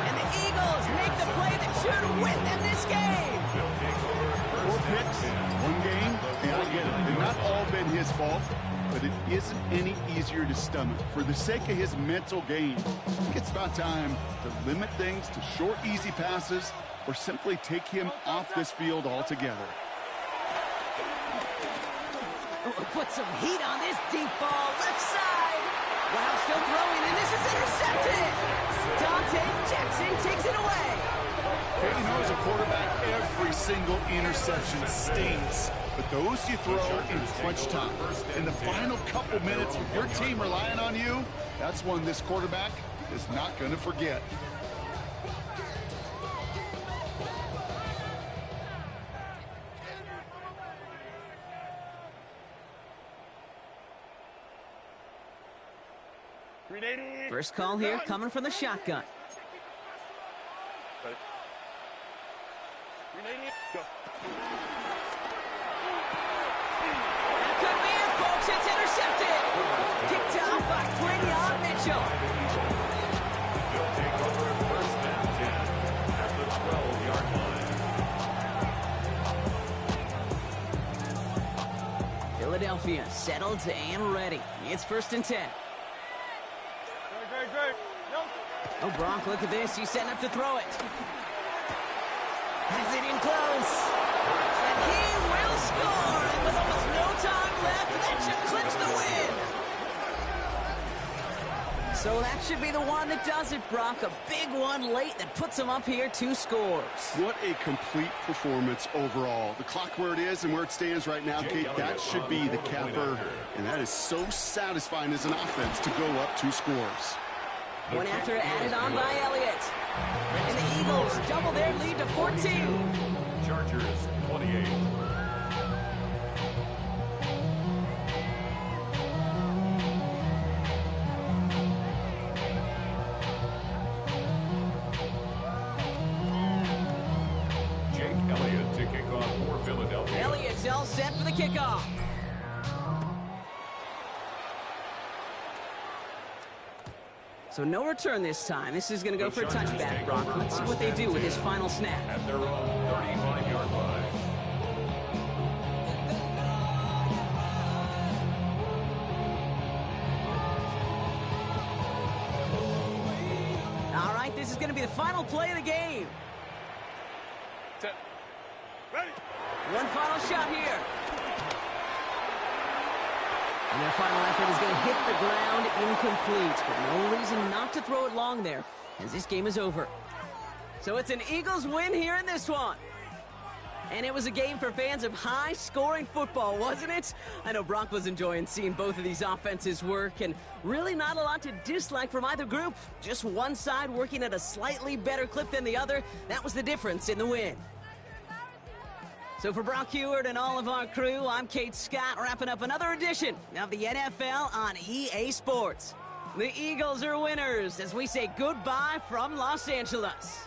And the Eagles make the play that should win them this game. 4 picks, 1 game. And I get it. They've not all been his fault, but it isn't any easier to stomach. For the sake of his mental game, I think it's about time to limit things to short, easy passes or simply take him off this field altogether. Put some heat on this deep ball. Left side. Wow, still throwing, and this is intercepted. Dante Jackson takes it away. You know, as a quarterback, every single interception stings. But those you throw in crunch time, in the final couple minutes with your team relying on you, that's one this quarterback is not going to forget. First call here coming from the shotgun. Go. That could be it, folks. It's intercepted. Kicked out by Quinion Mitchell. They'll take over first and 10 at the 12-yard line. Philadelphia settled and ready. It's first and 10. Great. Oh, Brock, look at this. He's setting up to throw it. Has it in close. And he will score. And with almost no time left, that should clinch the win. So that should be the one that does it, Brock. A big one late that puts him up here 2 scores. What a complete performance overall. The clock where it is and where it stands right now, Kate, that should be the capper. And that is so satisfying as an offense to go up 2 scores. One after added on by Elliott. And the Eagles double their lead to 14. Chargers 28. set for the kickoff. So no return this time. This is going to go for a touchback, Brock. Let's see what they do with this final snap. At their own 35-yard line. All right, this is going to be the final play of the game. Set. Ready. One final shot here. And their final effort is going to hit the ground incomplete, but no reason not to throw it long there, as this game is over. So it's an Eagles win here in this one. And it was a game for fans of high-scoring football, wasn't it? I know Brock was enjoying seeing both of these offenses work, and really not a lot to dislike from either group. Just one side working at a slightly better clip than the other. That was the difference in the win. So for Brock Heward and all of our crew, I'm Kate Scott, wrapping up another edition of the NFL on EA Sports. The Eagles are winners as we say goodbye from Los Angeles.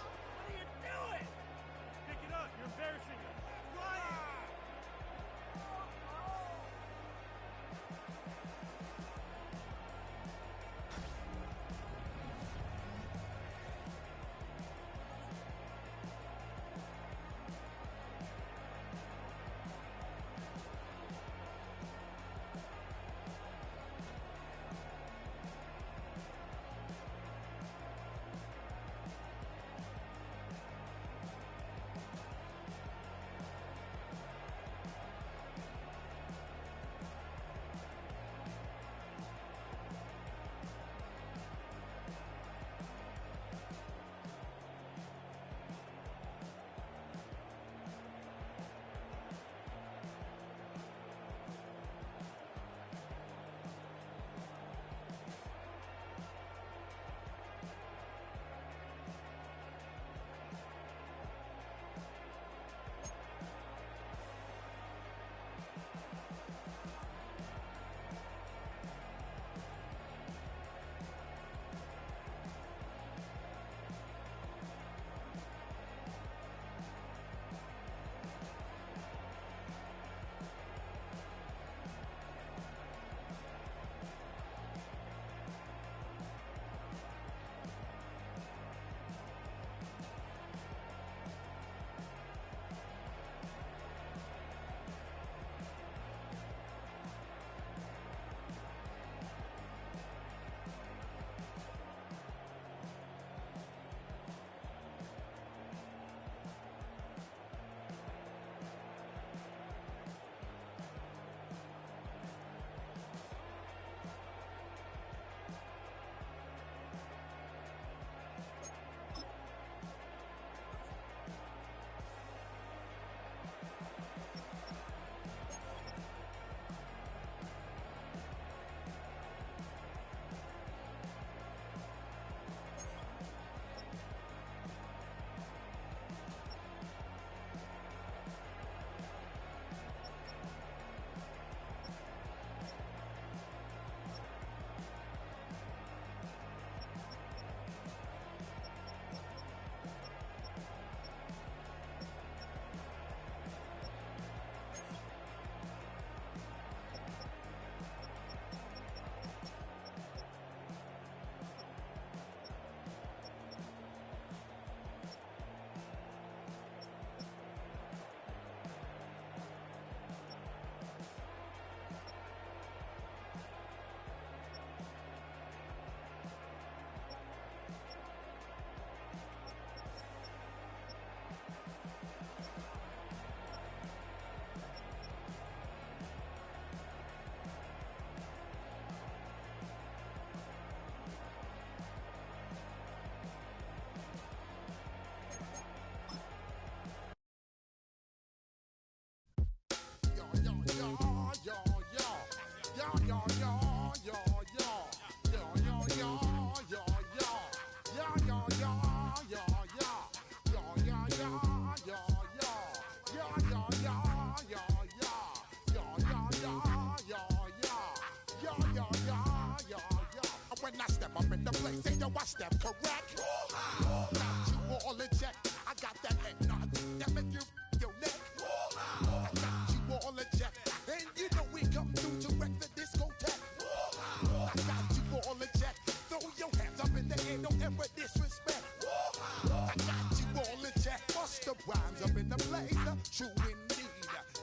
place. True indeed.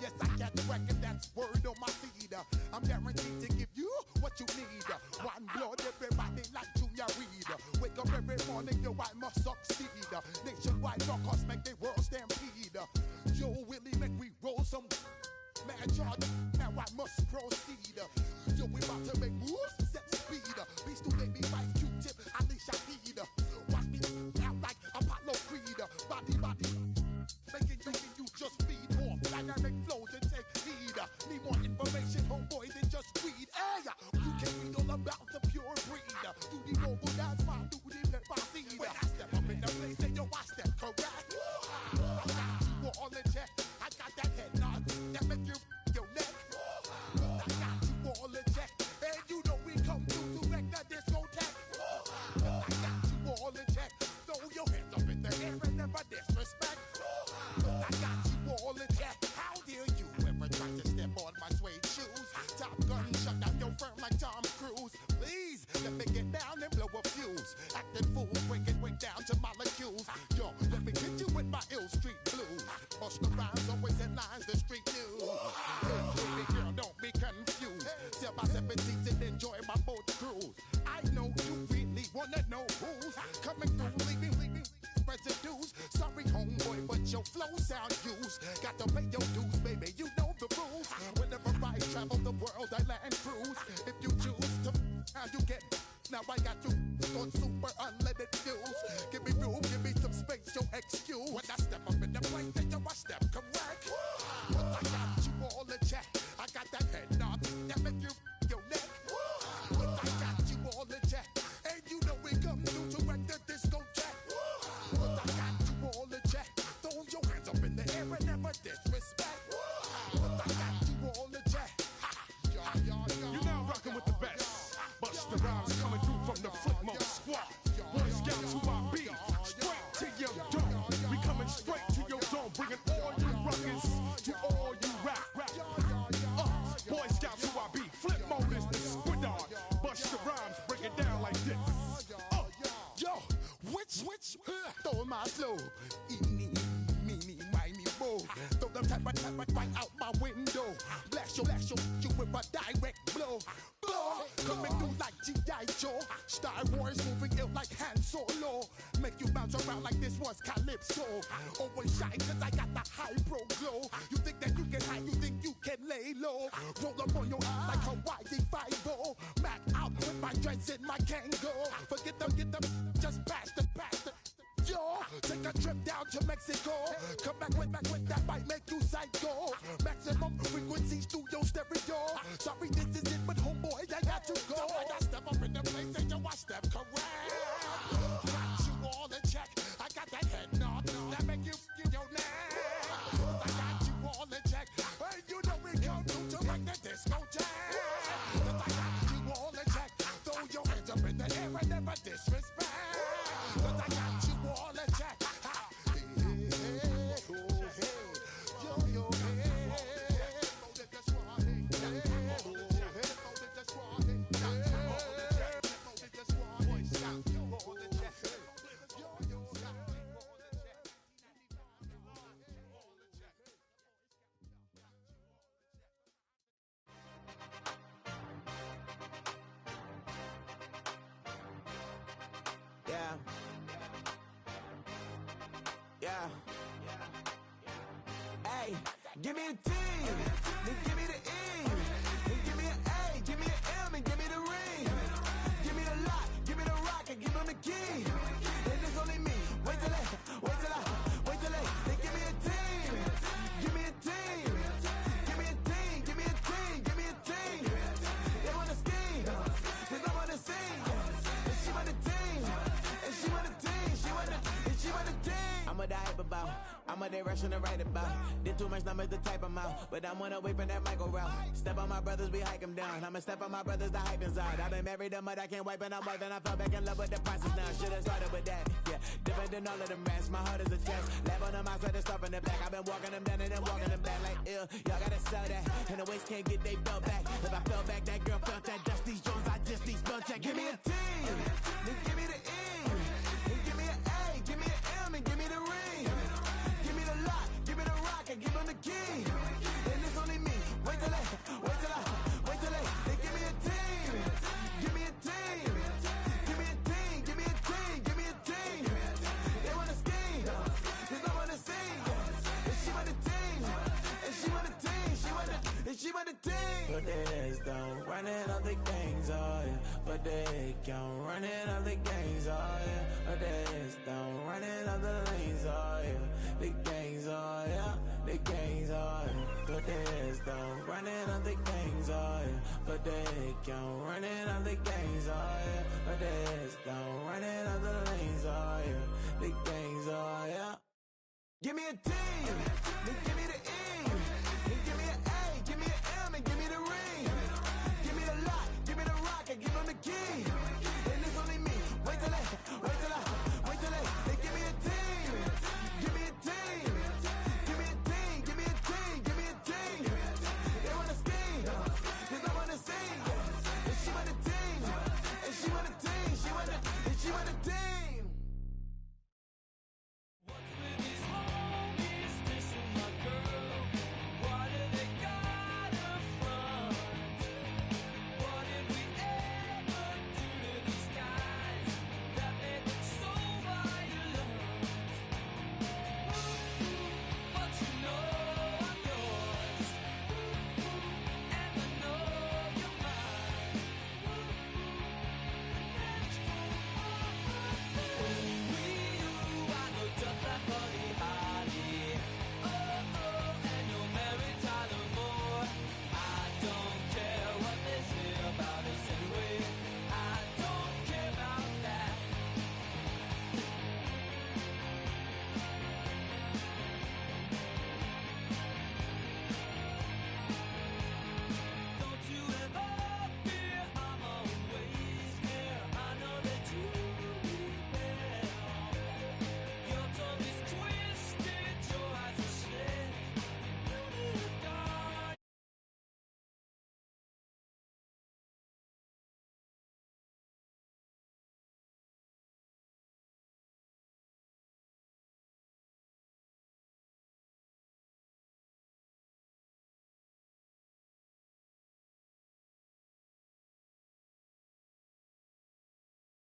Yes, I get the record, that's word on my feed. I'm guaranteed to give you what you need. One blood, everybody like Junior Reed. Wake up every morning, yo, I must succeed. Nationwide rockers make the world stampede. Yo, Willie, make we roll some man charge. Now I must proceed. Yo, we about to make moves, set speed. Beast to make me fight Q-tip, Alicia Heed. Watch me out like Apollo Creed. Body, making you just feed off dynamic flows and take heed. Need more information, homeboy, than just read. Hey, you can read all about the pure breed. Do the mobile dance, my do the pepper seed. When I step up in the place, and yo, I step correct. I got you all in check. I got that head nod that make you your neck. I got you all in check. And you know we come through to wreck the discotheque. I got you all in check. Throw your hands up in the air and never disrespect. I got you all in check. How dare you ever try to step on my suede shoes? Top Gun shut down your firm like Tom Cruise. Please let me get down and blow a fuse. Acting fool, break it way down to molecules. Yo, let me hit you with my ill street blues. Bust the rhymes, always headlines, the street news. Baby girl, don't be confused. Sell my 17s and enjoy my boat cruise. I know you really wanna know who's coming through, leaving residues. Sorry, homeboy, but your flow sound used. Got to pay your dues, baby, you know the rules. Whenever I travel the world, I land cruise. If you choose to, how you get. Now I got you on super unleaded fuels. Give me room, give me some space, your excuse. When I step up in the place, then yo, I step correct. But I got you all in check. I got that head knob that make you your neck. But I got you all in check. And you know we come through to wreck the discotheque. But I got you all in check. Throw your hands up in the air and never disrespect. But I got you all in check. You're now rocking with the best. Bust the rhymes coming through from the Flipmode squad. Boy Scouts who I be. Straight to your dome. We coming straight to your dome. Bringing all you rockers to all you rap. Boy Scouts who I be. Flipmode is the squid dog. Bust the rhymes, break it down like this. Yo, which, throw my flow. Eeny, meeny, miny, mo. Throw them type right out my window. Blast you with a direct blow. Coming through like G.I. Joe. Star Wars moving ill like Han Solo. Make you bounce around like this was Calypso. Always shine cause I got the high pro glow. You think that you can hide, you think you can lay low. Roll up on your eye like Hawaii 5-0. Mac out with my dreads in my Kango. Forget them, just pass the. Yo, take a trip down to Mexico. Come back with that might make you psycho. Maximum frequencies through your stereo. Sorry, this is it, but homeboy, I got to go. I step up in the place and yo, I step correct. Got you all in check. I got that head knob that make you feel your neck. I got you all in check. Hey, you know we come through to wreck the discotheque. I got you all in check. Throw your hands up in the air and never disrespect. I got you all in check. Yeah. Hey, give me a T, then give me the E, then give me an A, give me an M, and give me the ring. Give me the lock, give me the rock, and give him the key. And it's only me. Wait till they, then give me a team. Give me a team. Give me a team, give me a team, give me a team. They wanna scheme, cause I wanna sing. And she want the team, and she want the team, she want the team. I'm a die about, I'm a day rushing to write about. Did too much numbers to type them out, but I'm one away from that micro route. Step on my brothers, we hike them down. I'ma step on my brothers, the hype inside. I've been married to mud, I can't wipe and I'm wiping. I fell back in love with the process now. Should've started with that, yeah. Different than all of them rats, my heart is a test. Lab on them outside, the stuff in the back. I've been walking them down and then walking them back like ill. Y'all gotta sell that, and the waist can't get they belt back. If I fell back, that girl felt that. Dust these Jones, I just these spell check. Give me a T, then give me the E, then give me an A, give me an M, and give me the ring. Give me the lock, give me the rock. Put the heads down, running up the gangs, oh yeah. Put the head count, running up the gangs, oh yeah. Put the heads down, running up the lanes, oh yeah. The gangs, oh yeah. The gangs, oh yeah. Put the heads down, running up the gangs, oh yeah. Put the head count, running up the gangs, oh yeah. Put the heads down, running up the lanes, oh yeah. The gangs, oh yeah. Give me a team.